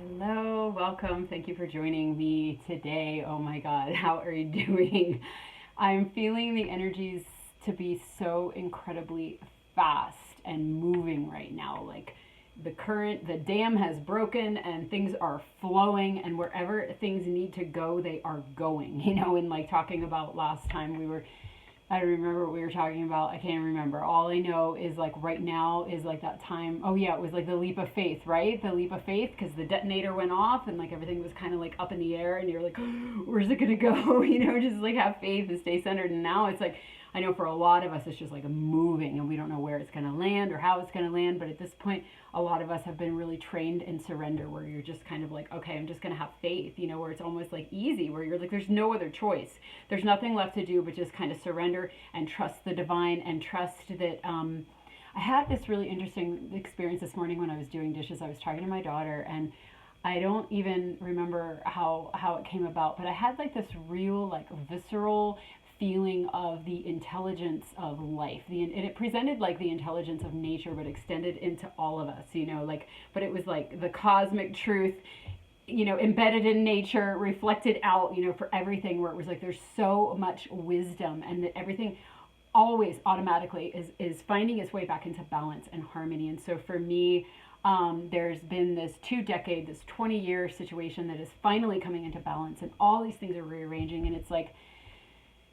Hello, welcome. Thank you for joining me today. Oh my God, how are you doing? I'm feeling the energies to be so incredibly fast and moving right now. Like the dam has broken and things are flowing, and wherever things need to go, they are going. And like talking about last time I don't remember what we were talking about. I can't remember. All I know is like right now is like that time. Oh yeah, it was like the leap of faith, right? The leap of faith, because the detonator went off and like everything was kind of like up in the air, and you're like, where's it gonna go? Just like have faith and stay centered. And now it's like, I know for a lot of us, it's just like moving, and we don't know where it's gonna land or how it's gonna land. But at this point, a lot of us have been really trained in surrender, where you're just kind of like, okay, I'm just gonna have faith, where it's almost like easy, where you're like, there's no other choice. There's nothing left to do but just kind of surrender and trust the divine and trust that. I had this really interesting experience this morning when I was doing dishes. I was talking to my daughter, and I don't even remember how it came about, but I had like this real like visceral feeling of the intelligence of life. And it presented like the intelligence of nature, but extended into all of us, but it was like the cosmic truth, embedded in nature, reflected out, for everything, where it was like there's so much wisdom, and that everything always automatically is finding its way back into balance and harmony. And so for me, there's been this 2 decade, this 20-year situation that is finally coming into balance, and all these things are rearranging, and it's like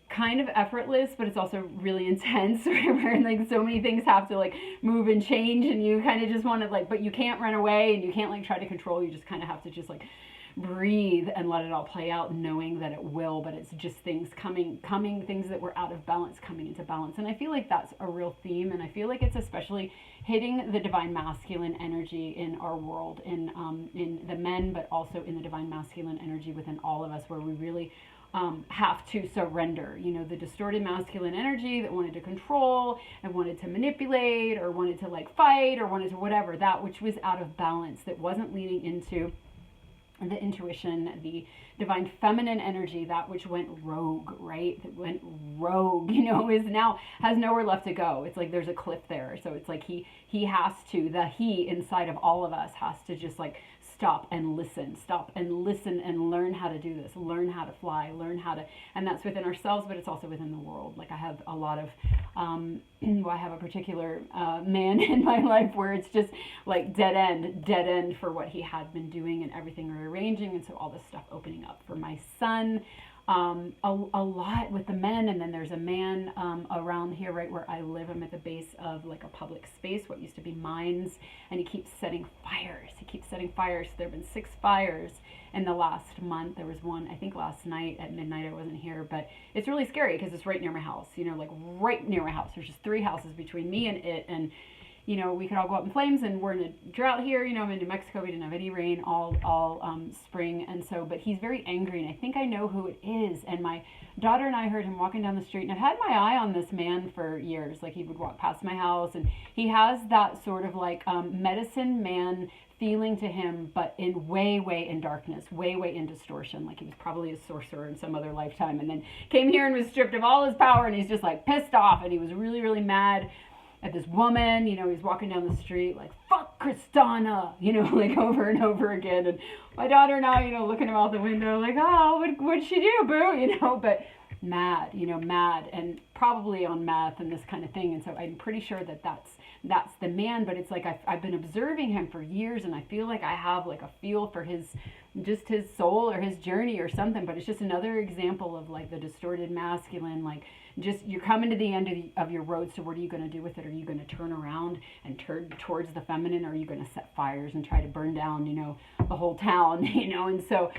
kind of effortless, but it's also really intense where like so many things have to like move and change, and you kind of just want to like, but you can't run away and you can't like try to control. You just kind of have to just like breathe and let it all play out, knowing that it will. But it's just things coming things that were out of balance coming into balance. And I feel like that's a real theme, and I feel like it's especially hitting the divine masculine energy in our world, in the men, but also in the divine masculine energy within all of us, where we really have to surrender. The distorted masculine energy that wanted to control and wanted to manipulate, or wanted to like fight, or wanted to whatever, that which was out of balance, that wasn't leaning into the intuition, the divine feminine energy, that which went rogue, right? That went rogue, is now has nowhere left to go. It's like there's a cliff there. So it's like he has to, the he inside of all of us has to just like stop and listen and learn how to do this, learn how to fly, learn how to, and that's within ourselves, but it's also within the world. Like I have a lot of, I have a particular man in my life where it's just like dead end for what he had been doing, and everything rearranging, and so all this stuff opening up for my son. A lot with the men, and then there's a man around here right where I live. I'm at the base of like a public space, what used to be mines, and he keeps setting fires. So there have been 6 fires in the last month. There was one, I think, last night at midnight. I wasn't here, but it's really scary because it's right near my house, like right near my house. There's just 3 houses between me and it, and we could all go up in flames, and we're in a drought here. I'm in New Mexico. We didn't have any rain all spring. And so, but he's very angry, and I think I know who it is. And my daughter and I heard him walking down the street, and I've had my eye on this man for years. Like he would walk past my house, and he has that sort of like medicine man feeling to him, but in way in darkness, way in distortion. Like he was probably a sorcerer in some other lifetime, and then came here and was stripped of all his power, and he's just like pissed off, and he was really mad at this woman. He's walking down the street like, fuck Kristana, like over and over again. And my daughter now, looking him out the window like, oh, what'd she do, boo? But mad, mad, and probably on meth and this kind of thing. And so I'm pretty sure that that's the man. But it's like I've been observing him for years, and I feel like I have like a feel for his soul or his journey or something. But it's just another example of like the distorted masculine, like just you're coming to the end of your road. So what are you going to do with it? Are you going to turn around and turn towards the feminine, or are you going to set fires and try to burn down, the whole town, and so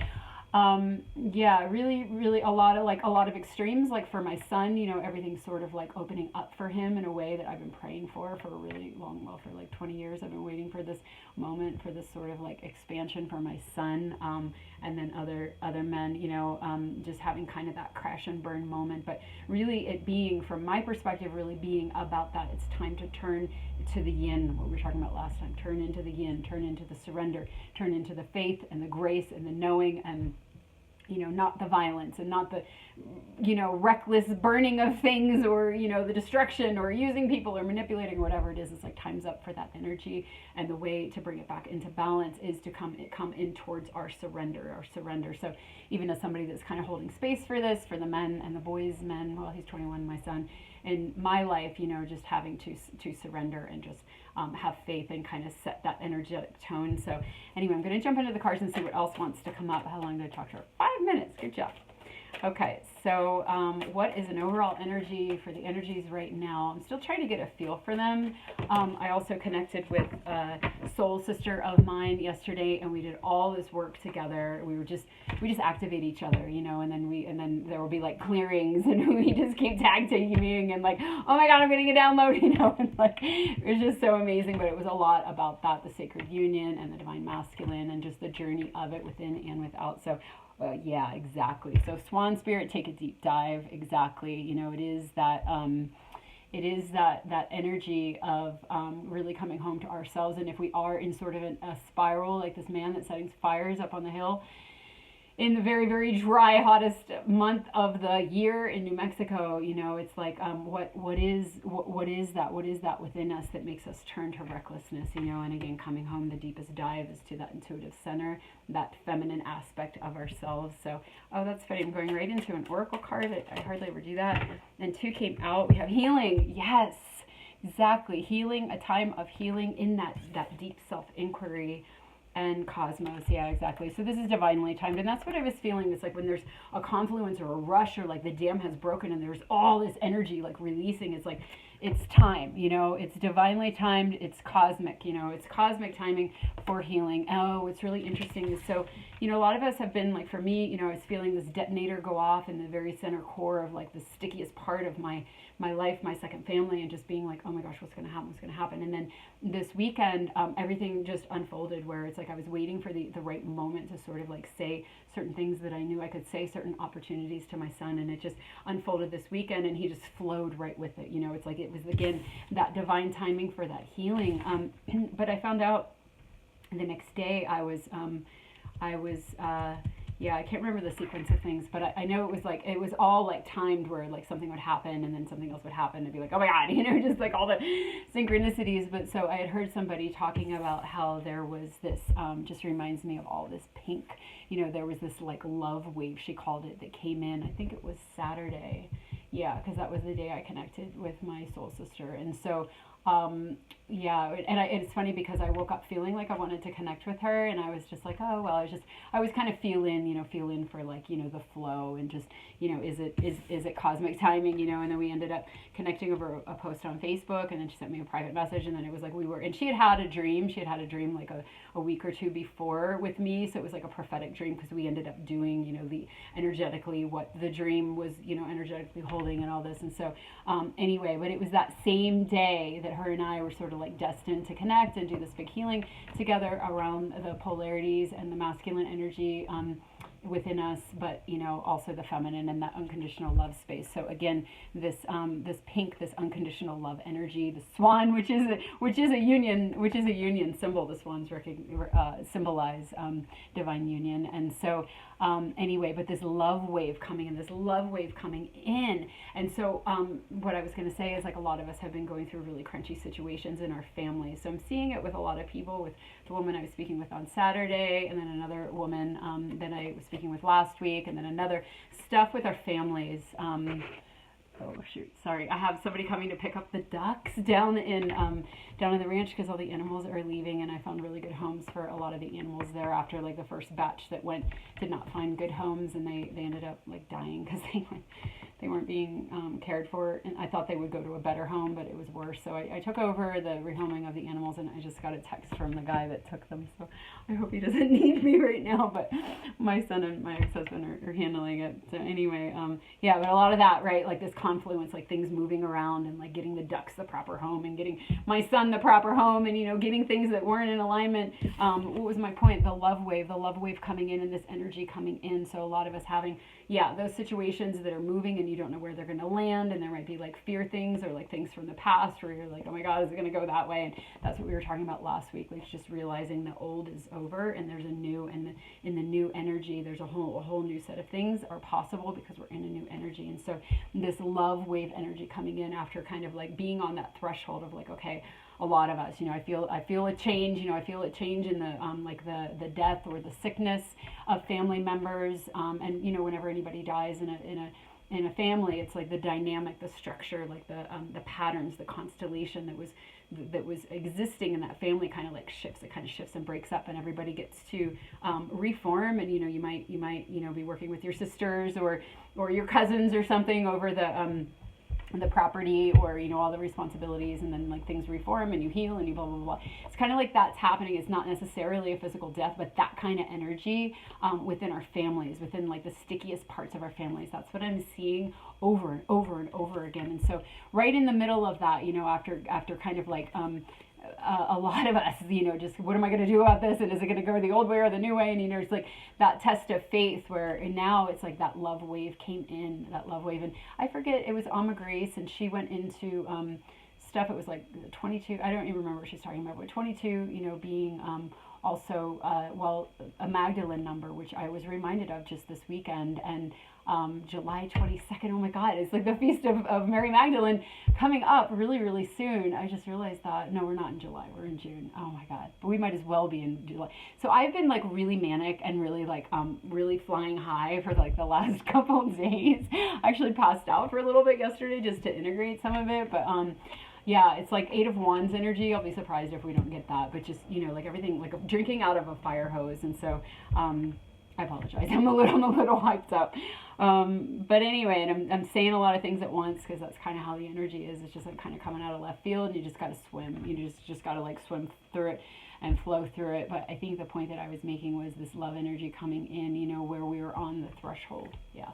yeah, really a lot of extremes. Like for my son, everything's sort of like opening up for him in a way that I've been praying for a really long, for like 20 years. I've been waiting for this moment, for this sort of like expansion for my son, and then other men, just having kind of that crash and burn moment. But really it being, from my perspective, really being about that. It's time to turn to the yin, what we were talking about last time. Turn into the yin, turn into the surrender, turn into the faith and the grace and the knowing, and not the violence and not the, reckless burning of things, or, the destruction, or using people, or manipulating, or whatever it is. It's like time's up for that energy. And the way to bring it back into balance is to come in towards our surrender. So even as somebody that's kind of holding space for this, for the men and the boys, well, he's 21, my son, in my life, just having to surrender and just have faith and kind of set that energetic tone. So anyway, I'm going to jump into the cards and see what else wants to come up. How long did I talk to her? 5 minutes. Good job. Okay, so what is an overall energy for the energies right now? I'm still trying to get a feel for them. I also connected with a soul sister of mine yesterday, and we did all this work together. We just activate each other, and then there will be like clearings, and we just keep tag teaming, and like, oh my God, I'm getting a download, and like it was just so amazing. But it was a lot about that, the sacred union and the divine masculine, and just the journey of it within and without. So. Yeah, exactly. So Swan Spirit, take a deep dive. Exactly. It is that that energy of really coming home to ourselves. And if we are in sort of a spiral, like this man that's setting fires up on the hill in the very, very dry, hottest month of the year in New Mexico, it's like, what is that within us that makes us turn to recklessness, and again, coming home, the deepest dive is to that intuitive center, that feminine aspect of ourselves. So, oh, that's funny. I'm going right into an oracle card. I hardly ever do that. And 2 came out. We have healing. Yes, exactly. Healing, a time of healing in that deep self-inquiry. And cosmos, yeah, exactly. So this is divinely timed, and that's what I was feeling. It's like when there's a confluence or a rush, or like the dam has broken and there's all this energy like releasing. It's like it's time, it's divinely timed. It's cosmic, it's cosmic timing for healing. Oh, what's really interesting is, so a lot of us have been like, for me, I was feeling this detonator go off in the very center core of like the stickiest part of my life, my second family, and just being like, oh my gosh, what's going to happen? And then this weekend, everything just unfolded, where it's like I was waiting for the right moment to sort of like say certain things that I knew I could say, certain opportunities to my son, and it just unfolded this weekend, and he just flowed right with it. It's like it was, again, that divine timing for that healing. But I found out the next day I was I can't remember the sequence of things, but I know it was all like timed, where like something would happen and then something else would happen and be like, oh my God, just like all the synchronicities. But so I had heard somebody talking about how there was this, just reminds me of all this pink, there was this like love wave, she called it, that came in. I think it was Saturday. Yeah, because that was the day I connected with my soul sister. And so it's funny because I woke up feeling like I wanted to connect with her, and I was just like, oh well, I was kind of feel in for like, the flow, and just, is it cosmic timing, and then we ended up connecting over a post on Facebook, and then she sent me a private message, and then it was like and she had a dream like a week or 2 before with me, so it was like a prophetic dream, because we ended up doing, the energetically what the dream was, energetically holding and all this. And so anyway, but it was that same day that her and I were sort of like destined to connect and do this big healing together around the polarities and the masculine energy within us, but also the feminine and that unconditional love space. So again, this pink, this unconditional love energy, the swan, which is a union symbol. The swans symbolize divine union. And so anyway, but this love wave coming in, and so what I was going to say is, like, a lot of us have been going through really crunchy situations in our families. So I'm seeing it with a lot of people, with the woman I was speaking with on Saturday, and then another woman that I was speaking with last week, and then another stuff with our families. Oh shoot! Sorry, I have somebody coming to pick up the ducks down in the ranch, because all the animals are leaving, and I found really good homes for a lot of the animals there after like the first batch that went did not find good homes, and they ended up like dying because they weren't being cared for, and I thought they would go to a better home, but it was worse. So I took over the rehoming of the animals, and I just got a text from the guy that took them. So I hope he doesn't need me right now, but my son and my ex-husband are handling it. So anyway, yeah, but a lot of that, right, like this confluence, like things moving around, and like getting the ducks the proper home, and getting my son the proper home, and getting things that weren't in alignment. What was my point? The love wave coming in, and this energy coming in. So a lot of us having, yeah, those situations that are moving, and you don't know where they're going to land, and there might be like fear things or like things from the past where you're like, oh my God, is it going to go that way? And that's what we were talking about last week, like just realizing the old is over and there's a new, and in the new energy, there's a whole new set of things are possible because we're in a new energy. And so this love wave energy coming in after kind of like being on that threshold of like, okay, a lot of us, you know, I feel a change, you know, I feel a change in the like the death or the sickness of family members, and you know, whenever anybody dies in a family, it's like the dynamic, the structure, like the patterns, the constellation that was existing in that family kind of like shifts. It kind of shifts and breaks up, and everybody gets to reform. And you know, you might you know, be working with your sisters or your cousins or something over the property, or you know, all the responsibilities, and then like things reform and you heal and you blah blah blah. It's kind of like that's happening. It's not necessarily a physical death, but that kind of energy within our families, within like the stickiest parts of our families. That's what I'm seeing over and over and over again. And so right in the middle of that, you know, after kind of like a lot of us, you know, just what am I going to do about this, and is it going to go the old way or the new way? And you know, it's like that test of faith where, and now it's like that love wave came in, that love wave. And I forget, it was Alma Grace, and she went into stuff. It was like 22, I don't even remember what she's talking about, but 22, you know, being also well, a Magdalene number, which I was reminded of just this weekend. And July 22nd, oh my God, it's like the feast of Mary Magdalene coming up really, really soon. I just realized that, no, we're not in July, we're in June. Oh my God, but we might as well be in July. So I've been like really manic and really like really flying high for like the last couple of days. I actually passed out for a little bit yesterday just to integrate some of it, but yeah, it's like 8 of Wands energy. I'll be surprised if we don't get that, but just, you know, like everything, like drinking out of a fire hose. And so I apologize, I'm a little hyped up. But anyway, and I'm saying a lot of things at once because that's kind of how the energy is. It's just like kind of coming out of left field, and you just got to swim. You just got to like swim through it and flow through it. But I think the point that I was making was this love energy coming in, you know, where we were on the threshold. Yeah.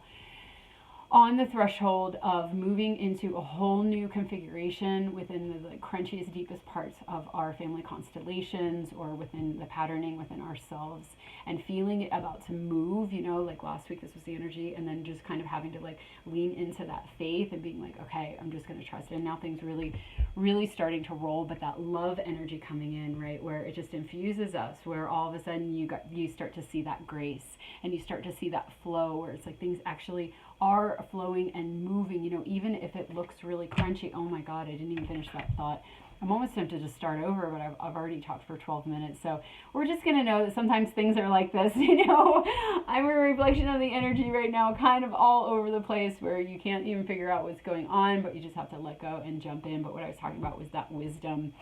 On the threshold of moving into a whole new configuration within the crunchiest, deepest parts of our family constellations, or within the patterning within ourselves, and feeling it about to move, you know, like last week, this was the energy, and then just kind of having to like lean into that faith and being like, okay, I'm just going to trust it. And now things really starting to roll, but that love energy coming in, right, where it just infuses us, where all of a sudden you start to see that grace, and you start to see that flow, where it's like things actually are flowing and moving, you know, even if it looks really crunchy. Oh my God, I didn't even finish that thought. I'm almost tempted to start over, but I've already talked for 12 minutes. So we're just going to know that sometimes things are like this, you know. I'm a reflection of the energy right now, kind of all over the place, where you can't even figure out what's going on, but you just have to let go and jump in. But what I was talking about was that wisdom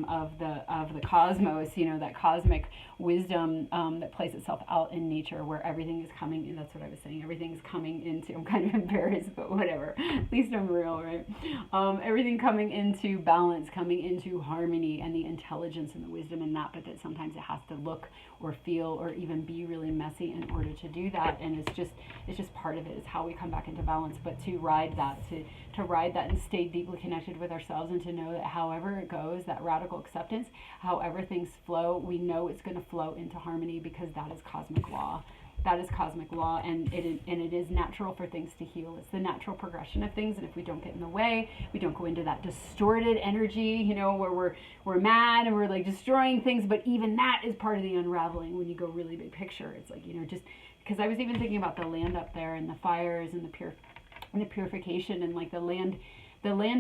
of the cosmos, you know, that cosmic wisdom that plays itself out in nature, where everything is coming in. That's what I was saying. Everything's coming into, I'm kind of embarrassed, but whatever. At least I'm real, right? Everything coming into balance, coming into harmony, and the intelligence and the wisdom in that, but that sometimes it has to look or feel or even be really messy in order to do that. And it's just part of it. It's how we come back into balance. But to ride that, to ride that and stay deeply connected with ourselves, and to know that however it goes, that radical acceptance, however things flow, we know it's going to flow into harmony, because that is cosmic law. That is cosmic law, and it is natural for things to heal. It's the natural progression of things, and if we don't get in the way, we don't go into that distorted energy, you know, where we're mad and we're like destroying things. But even that is part of the unraveling when you go really big picture. It's like, you know, just because I was even thinking about the land up there and the fires and the purification, and like the land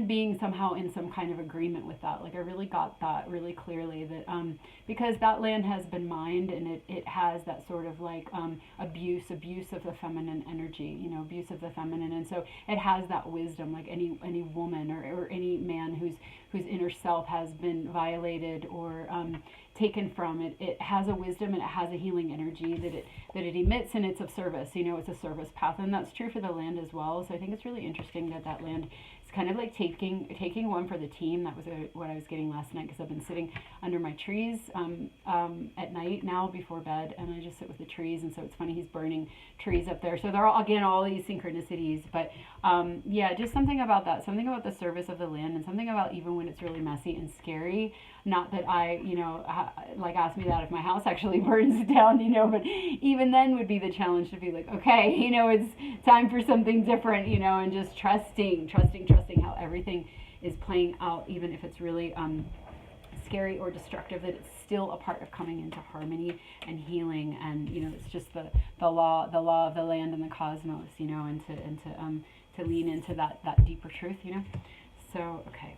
being somehow in some kind of agreement with that. Like I really got that really clearly, that because that land has been mined, and it has that sort of like abuse of the feminine energy, you know, abuse of the feminine. And so it has that wisdom, like any woman or any man whose inner self has been violated or taken from it. It has a wisdom, and it has a healing energy that it emits, and it's of service. You know, it's a service path, and that's true for the land as well. So I think it's really interesting that land is kind of like taking one for the team. That was what I was getting last night, because I've been sitting under my trees at night now before bed, and I just sit with the trees. And so it's funny, he's burning trees up there. So they're all, again, all these synchronicities. But yeah, just something about that, something about the service of the land, and something about even when it's really messy and scary. Not that I, like, ask me that if my house actually burns down, but even then would be the challenge to be like, okay, it's time for something different, and just trusting how everything is playing out, even if it's really scary or destructive, that it's still a part of coming into harmony and healing. And it's just the law of the land and the cosmos, and to lean into that deeper truth, So okay.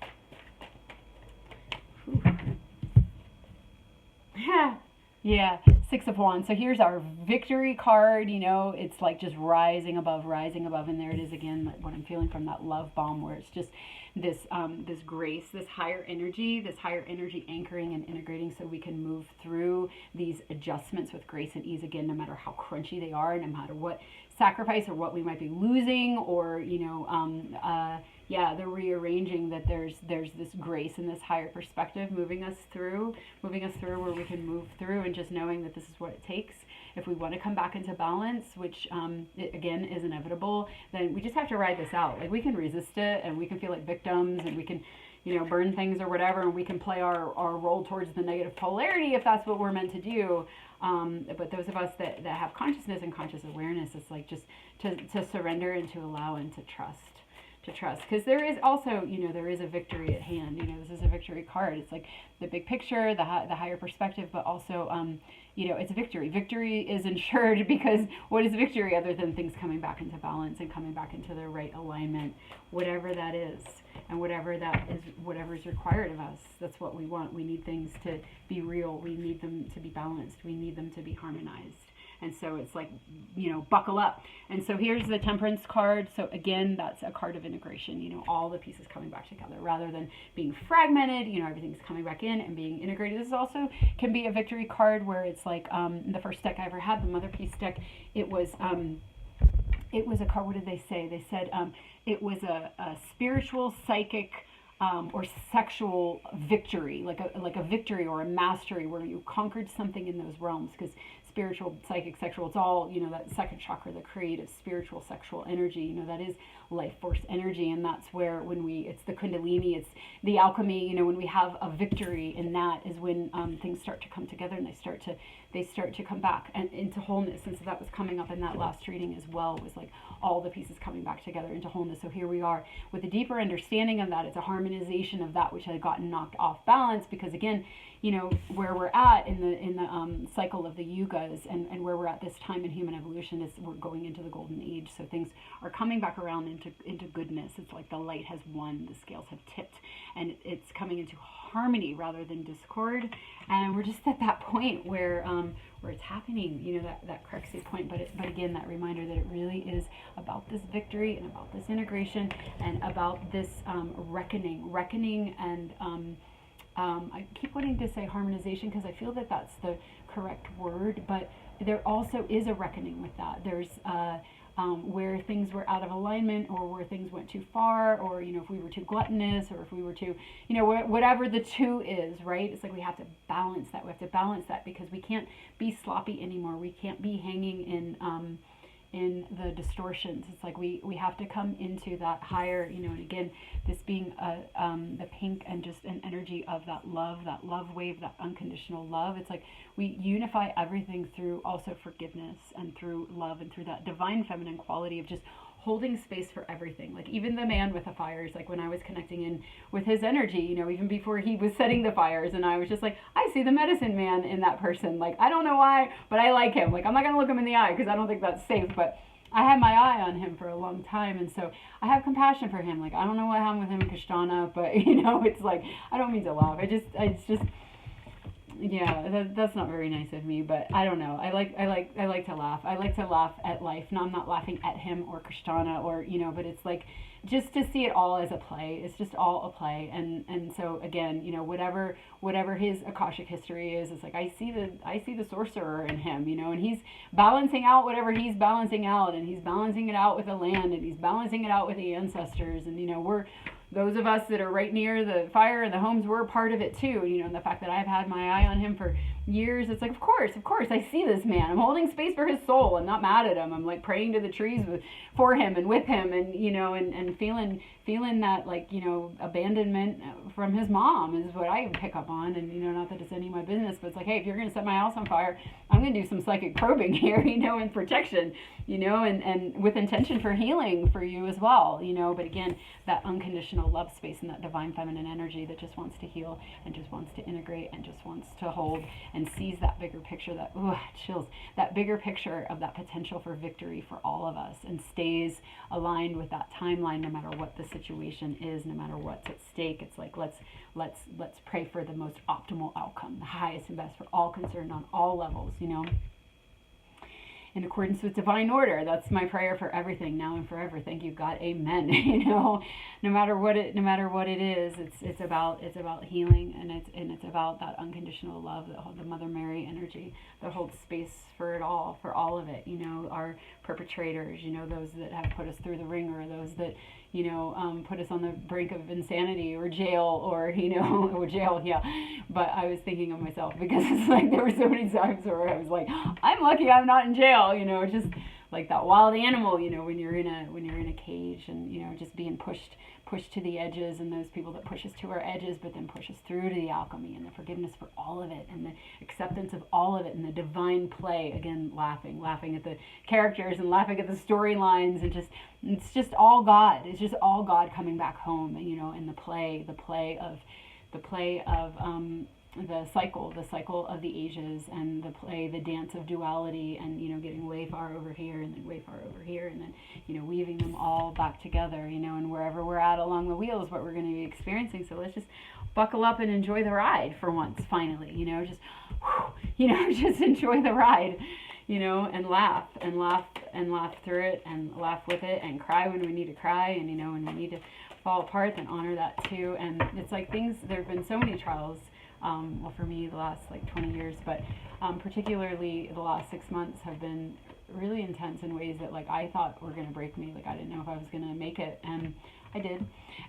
Yeah, Six of Wands. So here's our victory card. It's like just rising above, and there it is again. What I'm feeling from that love bomb, where it's just this this grace, this higher energy anchoring and integrating, so we can move through these adjustments with grace and ease. Again, no matter how crunchy they are, no matter what sacrifice or what we might be losing, or the rearranging, that there's this grace and this higher perspective moving us through where we can move through, and just knowing that this is what it takes if we want to come back into balance, which again is inevitable. Then we just have to ride this out. Like, we can resist it, and we can feel like victims, and we can burn things or whatever, and we can play our role towards the negative polarity if that's what we're meant to do. But those of us that have consciousness and conscious awareness, it's like just to surrender and to allow and to trust. Because there is also, there is a victory at hand. This is a victory card. It's like the big picture, the higher perspective, but also, it's victory. Victory is ensured, because what is victory other than things coming back into balance and coming back into the right alignment, whatever that is, and whatever is required of us. That's what we want. We need things to be real. We need them to be balanced. We need them to be harmonized. And so it's like, buckle up. And so here's the Temperance card. So again, that's a card of integration, all the pieces coming back together rather than being fragmented, everything's coming back in and being integrated. This also can be a victory card, where it's like the first deck I ever had, the Mother Peace deck, it was a card. What did they say? They said it was a spiritual, psychic, or sexual victory, like a victory or a mastery, where you conquered something in those realms. Because spiritual, psychic, sexual, it's all, that second chakra, the creative, spiritual, sexual energy, that is life force energy. And that's where, it's the Kundalini, it's the alchemy, when we have a victory in that, is when things start to come together, and they start to come back and into wholeness. And so that was coming up in that last reading as well, was like all the pieces coming back together into wholeness. So here we are with a deeper understanding of that. It's a harmonization of that which had gotten knocked off balance, because again, where we're at in the cycle of the yugas, and where we're at this time in human evolution, is we're going into the golden age. So things are coming back around into goodness. It's like the light has won, the scales have tipped, and it's coming into harmony rather than discord. And we're just at that point where it's happening, that cruxy point. But again, that reminder that it really is about this victory, and about this integration, and about this reckoning, and I keep wanting to say harmonization, because I feel that that's the correct word, but there also is a reckoning with that. There's where things were out of alignment, or where things went too far, or if we were too gluttonous, or if we were too, whatever the two is, right? It's like we have to balance that. We have to balance that, because we can't be sloppy anymore. We can't be hanging in the distortions. It's like we have to come into that higher, and again, this being the pink, and just an energy of that love wave, that unconditional love. It's like we unify everything through also forgiveness, and through love, and through that divine feminine quality of just holding space for everything. Like even the man with the fires, like when I was connecting in with his energy, even before he was setting the fires, and I was just like, I see the medicine man in that person. Like, I don't know why, but I like him. Like, I'm not going to look him in the eye, because I don't think that's safe, but I had my eye on him for a long time, and so I have compassion for him. Like, I don't know what happened with him and Kashtana, but it's like, I don't mean to laugh. It's just Yeah, that's not very nice of me, but I don't know. I like to laugh. I like to laugh at life. No, I'm not laughing at him or Krishtana or, but it's like just to see it all as a play. It's just all a play. And so again, whatever his Akashic history is, it's like I see the sorcerer in him, and he's balancing out whatever he's balancing out, and he's balancing it out with the land, and he's balancing it out with the ancestors, and we're those of us that are right near the fire and the homes, we're a part of it too. And the fact that I've had my eye on him for years, it's like, of course, I see this man. I'm holding space for his soul. I'm not mad at him. I'm like praying to the trees for him and with him, and and feeling that, like, abandonment from his mom is what I pick up on. And not that it's any of my business, but it's like, hey, if you're gonna set my house on fire, I'm gonna do some psychic probing here, and protection, and with intention for healing for you as well, but again, that unconditional love space and that divine feminine energy that just wants to heal and just wants to integrate and just wants to hold and sees that bigger picture, that chills, that bigger picture of that potential for victory for all of us, and stays aligned with that timeline no matter what the situation is, no matter what's at stake. It's like, let's pray for the most optimal outcome, the highest and best for all concerned on all levels, in accordance with divine order. That's my prayer for everything now and forever. Thank you, God. Amen. No matter what it is, it's about healing, and it's about that unconditional love, the Mother Mary energy that holds space for it all, for all of it. Our perpetrators, those that have put us through the ringer, those that put us on the brink of insanity or jail, or or jail, yeah. But I was thinking of myself, because it's like there were so many times where I was like, I'm lucky I'm not in jail, just like that wild animal, when you're in a cage, and just being pushed to the edges, and those people that push us to our edges, but then push us through to the alchemy and the forgiveness for all of it, and the acceptance of all of it, and the divine play. Again, laughing at the characters and laughing at the storylines, and it's just all God. It's just all God coming back home, and the play of the cycle of the ages, and the dance of duality, and getting way far over here and then way far over here, and then weaving them all back together, and wherever we're at along the wheel is what we're going to be experiencing. So let's just buckle up and enjoy the ride for once, finally, just enjoy the ride, and laugh through it, and laugh with it, and cry when we need to cry, and when we need to fall apart, then honor that too. And it's like there have been so many trials. Well, for me, the last 20 years, but particularly the last 6 months have been really intense in ways that I thought were going to break me. I didn't know if I was going to make it, and I did.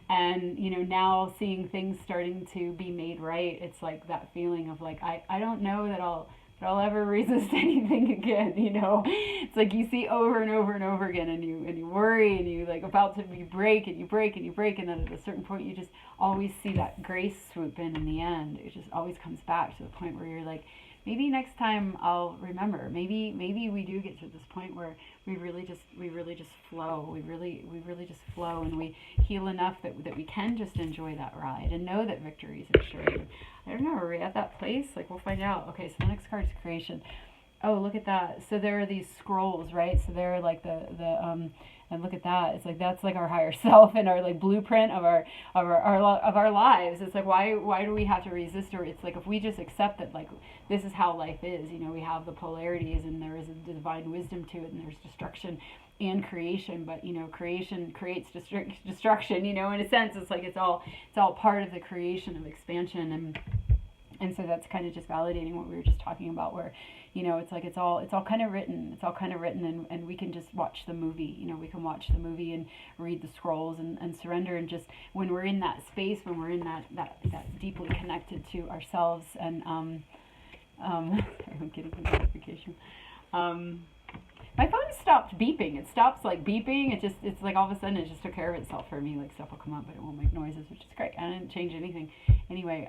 And now seeing things starting to be made right, it's like that feeling of I don't know that I'll ever resist anything again. It's like you see over and over and over again, and you worry, and you about to break, and you break, and then at a certain point you just always see that grace swoop in the end. It just always comes back to the point where you're like, maybe next time I'll remember. Maybe we do get to this point where we really just flow. We really just flow, and we heal enough that we can just enjoy that ride and know that victory is assured. I don't know, are we at that place? We'll find out. Okay, so the next card is creation. Oh, look at that. So there are these scrolls, right? So they're and look at that. It's that's our higher self, and our blueprint of our lives. It's why do we have to resist? Or it's if we just accept that this is how life is. We have the polarities, and there is a divine wisdom to it, and there's destruction and creation. But creation creates destruction. In a sense, it's all part of the creation of expansion, and so that's kind of just validating what we were just talking about, where it's all kind of written, and we can just watch the movie. We can watch the movie and read the scrolls, and surrender, and just when we're in that space, when we're in that deeply connected to ourselves, and sorry, I'm getting a notification. My phone stopped beeping. It stops beeping. It's all of a sudden it just took care of itself for me. Stuff will come up, but it won't make noises, which is great. I didn't change anything. Anyway,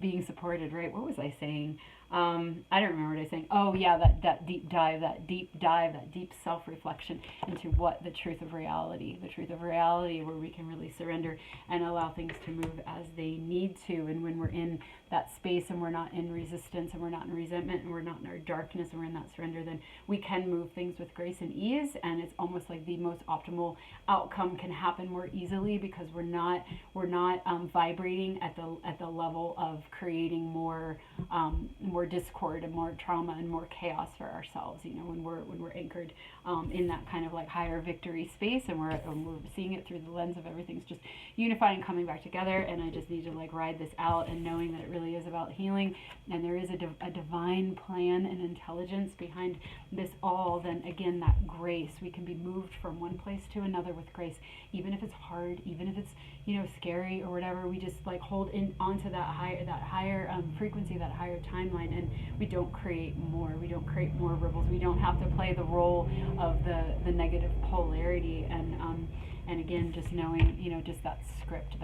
being supported, right? What was I saying? I don't remember what I was saying. Oh yeah, that deep dive, that deep self-reflection into what the truth of reality where we can really surrender and allow things to move as they need to. And when we're in that space, and we're not in resistance, and we're not in resentment, and we're not in our darkness, and we're in that surrender, then we can move things with grace grace and ease, and it's almost like the most optimal outcome can happen more easily because we're not vibrating at the level of creating more discord and more trauma and more chaos for ourselves. When we're anchored in that kind of like higher victory space, and we're seeing it through the lens of everything's just unifying and coming back together. And I just need to like ride this out and knowing that it really is about healing, and there is a divine plan and intelligence behind this all. Then again, that grace, we can be moved from one place to another with grace, even if it's hard, even if it's scary or whatever. We just like hold in onto that higher frequency, that higher timeline, and we don't create more ripples. We don't have to play the role of the negative polarity, and again, just knowing, just that script,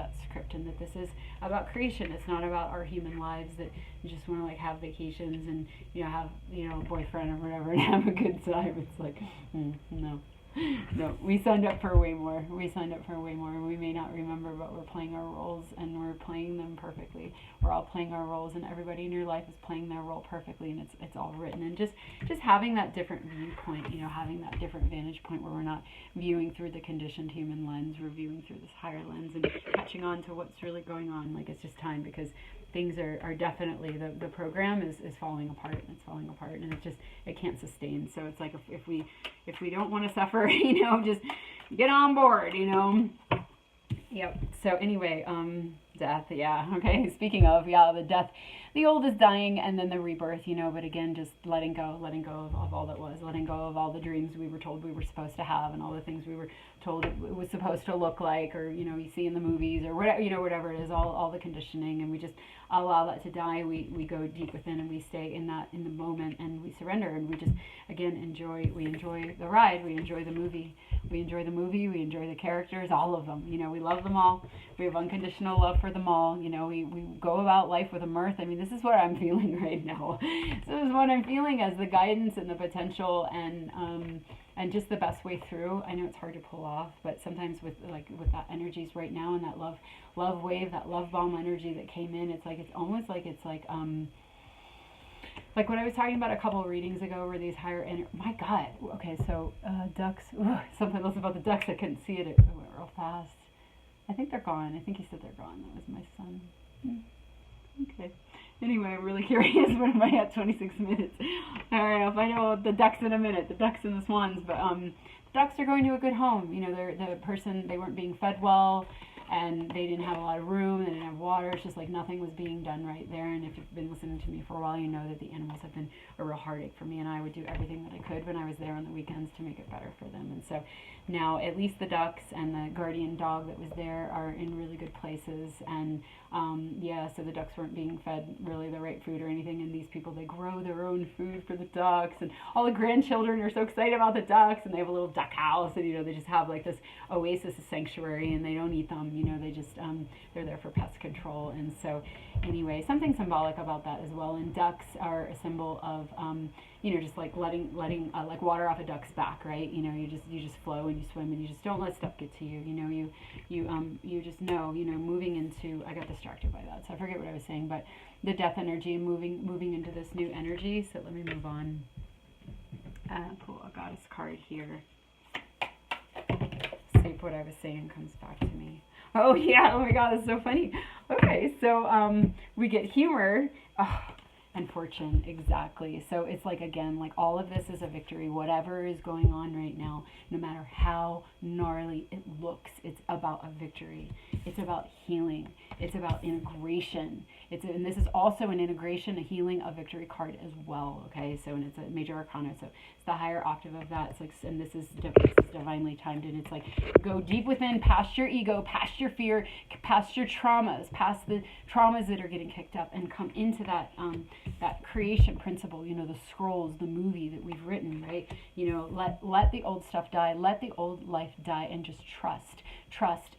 and that this is about creation. It's not about our human lives that you just want to like have vacations and have a boyfriend or whatever and have a good time. It's like no, we signed up for way more. And we may not remember, but we're playing our roles, and we're playing them perfectly. We're all playing our roles, and everybody in your life is playing their role perfectly, and it's all written. And just having that different viewpoint, having that different vantage point where we're not viewing through the conditioned human lens, we're viewing through this higher lens and catching on to what's really going on. Like, it's just time, because things are definitely, the program is falling apart, and it's falling apart, and it can't sustain. So it's like, if we don't want to suffer, just get on board, Yep. So anyway, death. Yeah. Okay. Speaking of, the death, the old is dying, and then the rebirth, but again, just letting go of all that was, letting go of all the dreams we were told we were supposed to have, and all the things we were told it was supposed to look like, or, you see in the movies, or whatever, whatever it is, all the conditioning, and we just allow that to die. We go deep within, and we stay in the moment, and we surrender, and we just, again, enjoy the ride. We enjoy the movie. We enjoy the characters, all of them. We love them all. We have unconditional love for them all. We go about life with a mirth. I mean, this is what I'm feeling right now. This is what I'm feeling as the guidance and the potential, and just the best way through. I know it's hard to pull off, but sometimes with that energies right now, and that love wave, that love bomb energy that came in, it's almost like like what I was talking about a couple of readings ago, where these higher my God. Okay, so ducks. Something else about the ducks. I couldn't see it. It went real fast. I think they're gone. I think he said they're gone. That was my son. Okay. Anyway, I'm really curious. What am I at? 26 minutes. All right, I'll find out the ducks in a minute. The ducks and the swans. But the ducks are going to a good home. They weren't being fed well, and they didn't have a lot of room. They didn't have water. It's just like nothing was being done right there. And if you've been listening to me for a while, you know that the animals have been a real heartache for me, and I would do everything that I could when I was there on the weekends to make it better for them. And so now at least the ducks and the guardian dog that was there are in really good places. And so the ducks weren't being fed really the right food or anything, and these people, they grow their own food for the ducks, and all the grandchildren are so excited about the ducks, and they have a little duck house, and they just have like this oasis, a sanctuary, and they don't eat them, they just they're there for pest control. And so anyway, something symbolic about that as well. And ducks are a symbol of just like letting like water off a duck's back, right? You just flow and you swim, and you just don't let stuff get to you. You just know, moving into, I got distracted by that, so I forget what I was saying, but the death energy and moving into this new energy. So let me move on. Pull a goddess card here. See if what I was saying comes back to me. Oh yeah, oh my God, that's so funny. Okay, so we get humor. Oh, and fortune, exactly. So it's like, again, like all of this is a victory. Whatever is going on right now, no matter how gnarly it looks, it's about a victory. It's about healing. It's about integration. And this is also an integration, a healing, a victory card as well. Okay, so, and it's a major arcana. So it's the higher octave of that. It's like, and this is divinely timed, and it's like, go deep within, past your ego, past your fear, past your traumas, past the traumas that are getting kicked up, and come into that that creation principle, the scrolls, the movie that we've written, right? Let the old stuff die, let the old life die, and just trust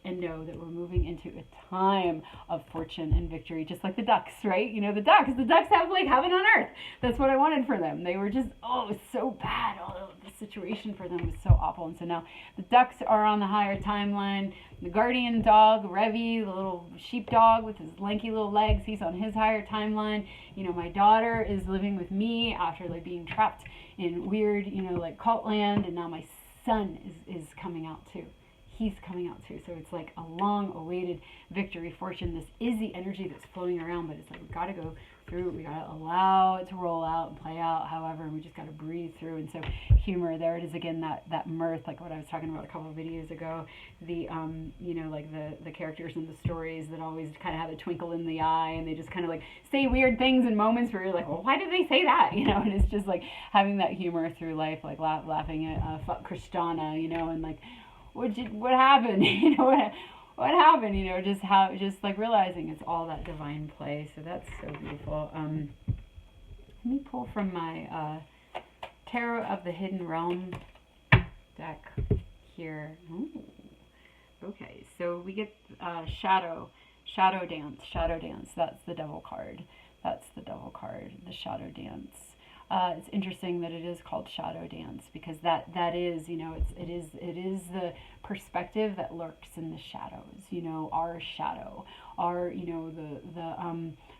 and know that we're moving into a time of fortune and victory, just like the ducks, right? The ducks have like heaven on earth. That's what I wanted for them. They were just, it's so bad. Oh, this situation for them was so awful. And so now the ducks are on the higher timeline. The guardian dog, Revy, the little sheepdog with his lanky little legs, he's on his higher timeline. You know, my daughter is living with me after like being trapped in weird, you know, like cult land, and now my son is coming out too. He's coming out too. So it's like a long awaited victory, fortune. This is the energy that's floating around, but it's like, we've got to go through it. We got to allow it to roll out and play out, however, and we just got to breathe through. And so humor, there it is again, that mirth, like what I was talking about a couple of videos ago, the, you know, like the characters in the stories that always kind of have a twinkle in the eye, and they just kind of like say weird things in moments where you're like, well, why did they say that? You know, and it's just like having that humor through life, like laughing at fuck Christiana, you know, and like, what happened? You know, what happened? You know, just like realizing it's all that divine play. So that's so beautiful. Let me pull from my Tarot of the Hidden Realm deck here. Ooh. Okay, so we get Shadow Dance. That's the Devil card. The Shadow Dance. It's interesting that it is called Shadow Dance, because that is, you know, it is the perspective that lurks in the shadows, you know, our shadow, our, you know,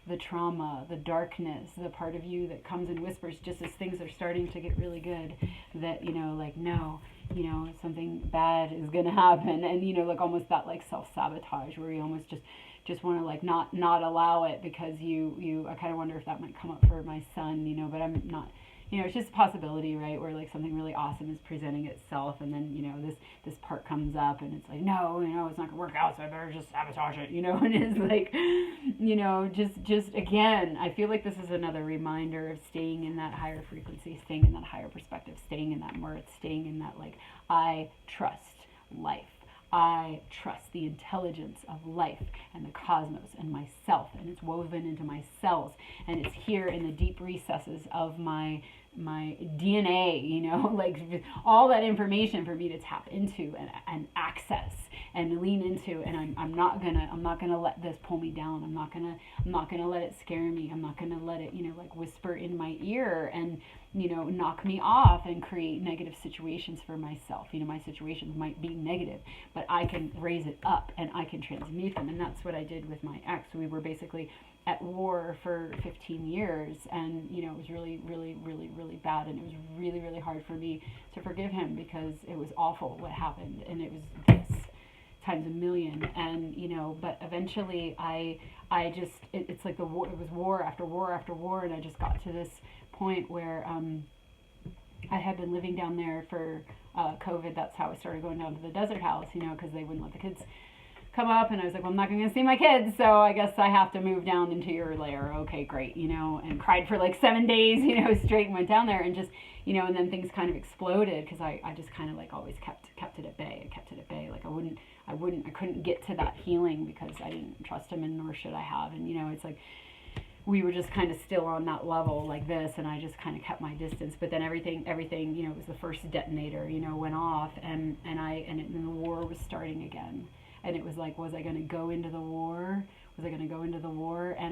the trauma, the darkness, the part of you that comes and whispers just as things are starting to get really good, that, you know, like, no, you know, something bad is going to happen. And, you know, like almost that like self-sabotage where you almost just want to like not allow it, because I kind of wonder if that might come up for my son, you know, but I'm not, you know, it's just a possibility, right, where like something really awesome is presenting itself, and then, you know, this part comes up and it's like, no, you know, it's not gonna work out, so I better just sabotage it, you know. And it's like, you know, just again, I feel like this is another reminder of staying in that higher frequency, staying in that higher perspective, staying in that mirth, staying in that like, I trust life. I trust the intelligence of life and the cosmos and myself, and it's woven into my cells, and it's here in the deep recesses of my DNA, you know, like all that information for me to tap into and access and lean into. And I'm not gonna let this pull me down. I'm not gonna let it scare me. I'm not gonna let it, you know, like whisper in my ear and, you know, knock me off and create negative situations for myself. You know, my situations might be negative, but I can raise it up and I can transmute them. And that's what I did with my ex. We were basically at war for 15 years, and, you know, it was really, really, really, really bad. And it was really, really hard for me to forgive him, because it was awful what happened. And it was this times a million. And, you know, but eventually I just, it's like it was war after war after war. And I just got to this point where I had been living down there for COVID. That's how I started going down to the desert house, you know, because they wouldn't let the kids come up, and I was like, well, I'm not going to see my kids, so I guess I have to move down into your lair. Okay, great, you know, and cried for like 7 days, you know, straight, and went down there, and just, you know, and then things kind of exploded, because I just kind of like always kept it at bay. I kept it at bay. Like I couldn't get to that healing because I didn't trust him, and nor should I have. And, you know, it's like we were just kind of still on that level like this, and I just kind of kept my distance. But then everything, you know, it was the first detonator, you know, went off, and the war was starting again. And it was like, was I going to go into the war? And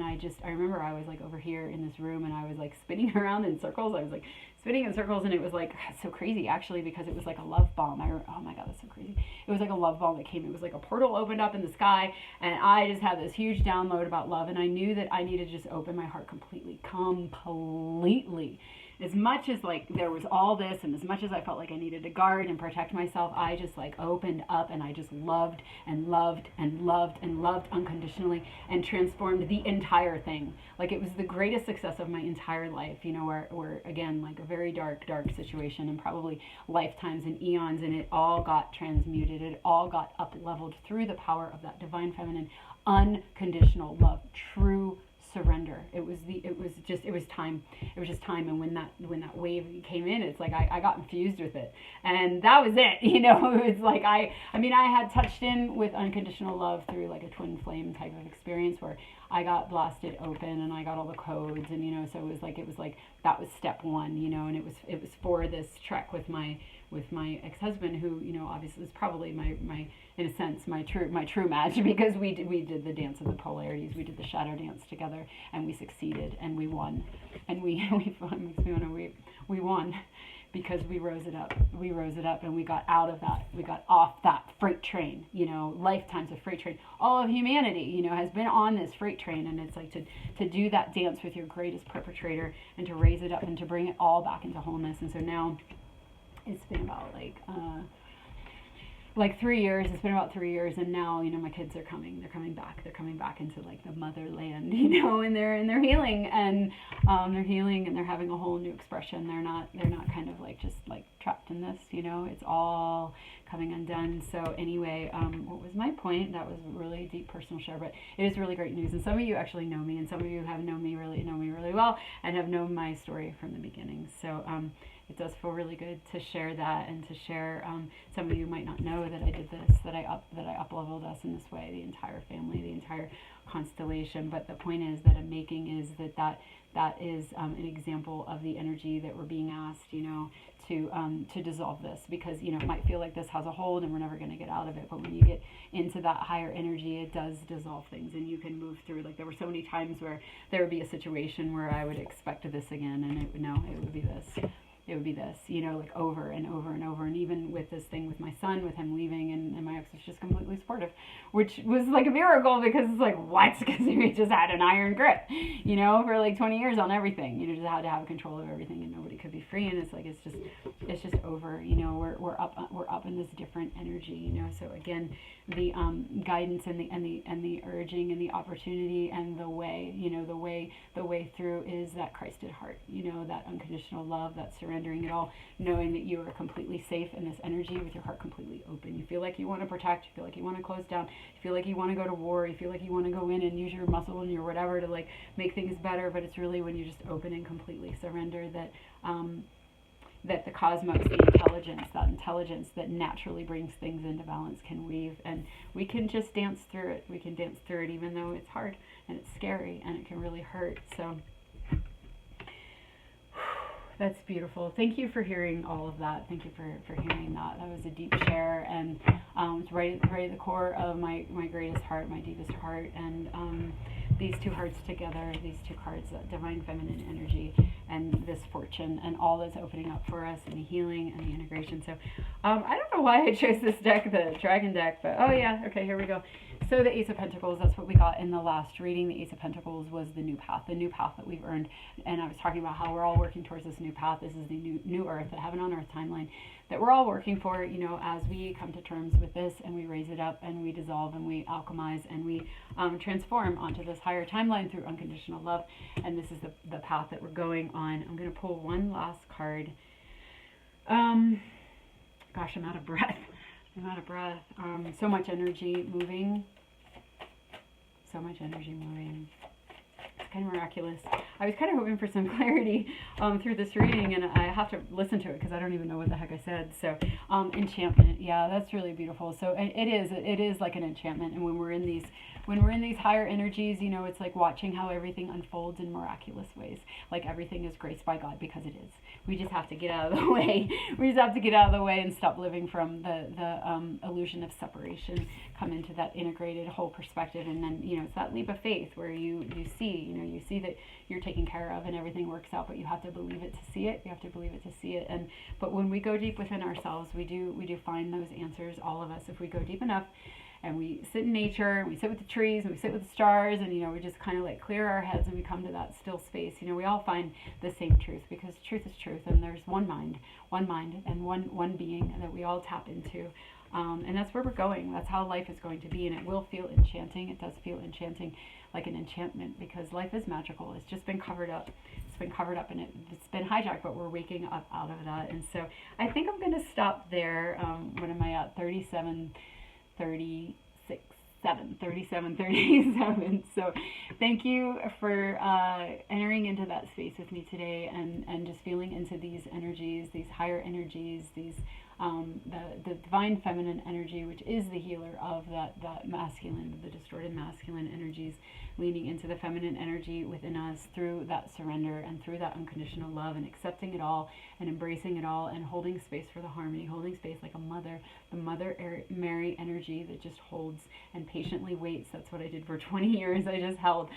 I remember I was like over here in this room, and I was like spinning around in circles. I was like spinning in circles, and it was like so crazy, actually, because it was like a love bomb. Oh my God, that's so crazy. It was like a love bomb that came. It was like a portal opened up in the sky, and I just had this huge download about love, and I knew that I needed to just open my heart completely. As much as like there was all this, and as much as I felt like I needed to guard and protect myself, I just like opened up, and I just loved and loved and loved and loved unconditionally, and transformed the entire thing. Like it was the greatest success of my entire life, you know, where again, like a very dark situation, and probably lifetimes and eons, and it all got transmuted. It all got up leveled through the power of that divine feminine, unconditional love, true surrender. It was time. And when that wave came in, it's like I got infused with it, and that was it. You know, it was like I had touched in with unconditional love through like a twin flame type of experience where I got blasted open, and I got all the codes, and, you know, so it was like that was step one, you know. And it was for this trek with my ex-husband, who, you know, obviously is probably my in a sense my true match, because we did the dance of the polarities. We did the shadow dance together, and we succeeded, and we won, and we won. because we rose it up. We rose it up and we got out of that. We got off that freight train, lifetimes of freight train. All of humanity, has been on this freight train, and it's like to do that dance with your greatest perpetrator and to raise it up and to bring it all back into wholeness. And so now it's been about like 3 years. It's been about 3 years, and now my kids are coming. They're coming back. They're coming back into like the motherland, and they're healing, and they're healing, and they're having a whole new expression. They're not kind of like just like trapped in this. It's all coming undone. So anyway, what was my point? That was a really deep personal share, but it is really great news. And some of you actually know me, and some of you have know me really well, and have known my story from the beginning. So it does feel really good to share that, and to share. Some of you might not know that I did this, that I up leveled us in this way, the entire family, the entire constellation. But the point is that I'm making is that is an example of the energy that we're being asked, to dissolve this, because it might feel like this has a hold and we're never going to get out of it. But when you get into that higher energy, it does dissolve things, and you can move through. Like there were so many times where there would be a situation where I would expect this again, and it would be this. It would be this, like over and over and over. And even with this thing with my son, with him leaving, and my ex was just completely supportive, which was like a miracle, because it's like, what? Because we just had an iron grip, for like 20 years on everything. Just had to have control of everything, and nobody could be free. And it's like, it's just over, we're up in this different energy, So again, the guidance and the urging and the opportunity and the way, the way through is that Christed heart, that unconditional love, that surrendering it all, knowing that you are completely safe in this energy with your heart completely open. You feel like you want to protect, you feel like you want to close down, you feel like you want to go to war, you feel like you want to go in and use your muscle and your whatever to like make things better. But it's really when you just open and completely surrender that that the cosmos, the intelligence that naturally brings things into balance, can weave, and we can just dance through it. We can dance through it even though it's hard and it's scary and it can really hurt. So that's beautiful. Thank you for hearing all of that. Thank you for hearing that. That was a deep share, and it's right at the core of my greatest heart, my deepest heart. And these two hearts together, these two cards, that divine feminine energy and this fortune and all that's opening up for us, and the healing and the integration. So I don't know why I chose this deck, the Dragon deck, but oh yeah, okay, here we go. So the Ace of Pentacles, that's what we got in the last reading. The Ace of Pentacles was the new path that we've earned. And I was talking about how we're all working towards this new path. This is the new earth, the heaven on earth timeline that we're all working for, as we come to terms with this, and we raise it up, and we dissolve, and we alchemize, and we transform onto this higher timeline through unconditional love. And this is the path that we're going on. I'm going to pull one last card. Gosh, I'm out of breath. So much energy moving. It's kind of miraculous. I was kind of hoping for some clarity through this reading, and I have to listen to it because I don't even know what the heck I said. So enchantment, yeah, that's really beautiful. So it is like an enchantment. And when we're in these higher energies, it's like watching how everything unfolds in miraculous ways. Like everything is graced by God, because it is. We just have to get out of the way. We just have to get out of the way and stop living from the illusion of separation. Come into that integrated whole perspective, and then it's that leap of faith where you see that you're taken care of and everything works out, but you have to believe it to see it. You have to believe it to see it. But when we go deep within ourselves, we do find those answers. All of us, if we go deep enough. And we sit in nature, and we sit with the trees, and we sit with the stars, and we just kind of like clear our heads, and we come to that still space. We all find the same truth, because truth is truth, and there's one mind, and one being that we all tap into. And that's where we're going. That's how life is going to be, and it will feel enchanting. It does feel enchanting, like an enchantment, because life is magical. It's just been covered up. And it's been hijacked, but we're waking up out of that. And so I think I'm going to stop there. What am I at? 37. So thank you for entering into that space with me today, and just feeling into these energies, these higher energies, these the divine feminine energy, which is the healer of that masculine, the distorted masculine energies, leaning into the feminine energy within us through that surrender and through that unconditional love, and accepting it all and embracing it all, and holding space for the harmony, holding space like a mother, the Mother Mary energy that just holds and patiently waits. That's what I did for 20 years. I just held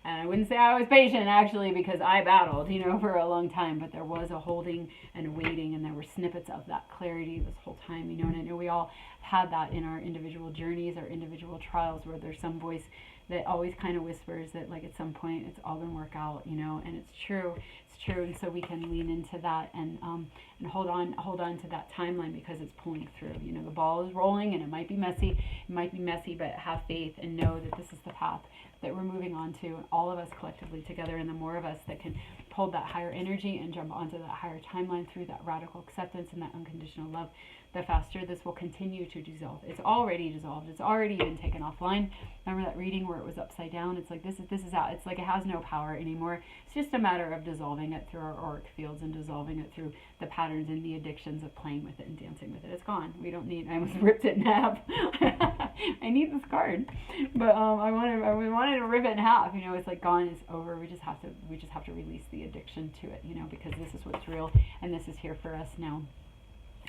And I wouldn't say I was patient actually, because I battled, you know, for a long time, but there was a holding and a waiting, and there were snippets of that clarity this whole time, you know. And I know we all had that in our individual journeys, our individual trials, where there's some voice that always kind of whispers that, like, at some point it's all gonna work out, you know. And it's true, and so we can lean into that and hold on to that timeline, because it's pulling through, you know. The ball is rolling, and it might be messy, but have faith and know that this is the path that we're moving on to, all of us collectively together. And the more of us that can hold that higher energy and jump onto that higher timeline through that radical acceptance and that unconditional love, the faster this will continue to dissolve. It's already dissolved. It's already been taken offline. Remember that reading where it was upside down? It's like this is out. It's like it has no power anymore. It's just a matter of dissolving it through our auric fields and dissolving it through the patterns and the addictions of playing with it and dancing with it. It's gone. We don't need. I almost ripped it in half. I need this card, but I wanted to rip it in half. You know, it's like gone. It's over. We just have to release the addiction to it. You know, because this is what's real, and this is here for us now.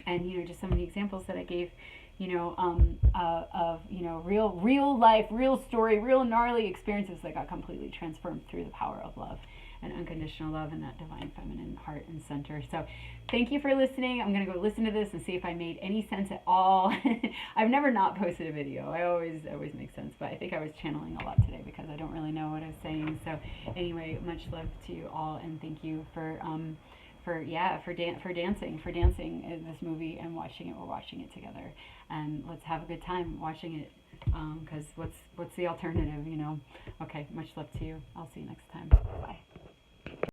And, you know, just some of the examples that I gave, you know, of, you know, real life, real story, real gnarly experiences that got completely transformed through the power of love and unconditional love and that divine feminine heart and center. So thank you for listening. I'm going to go listen to this and see if I made any sense at all. I've never not posted a video. I always make sense, but I think I was channeling a lot today because I don't really know what I was saying. So anyway, much love to you all, and thank you for dancing in this movie and watching it. We're watching it together, and let's have a good time watching it, because what's the alternative, you know? Okay, much love to you. I'll see you next time. Bye.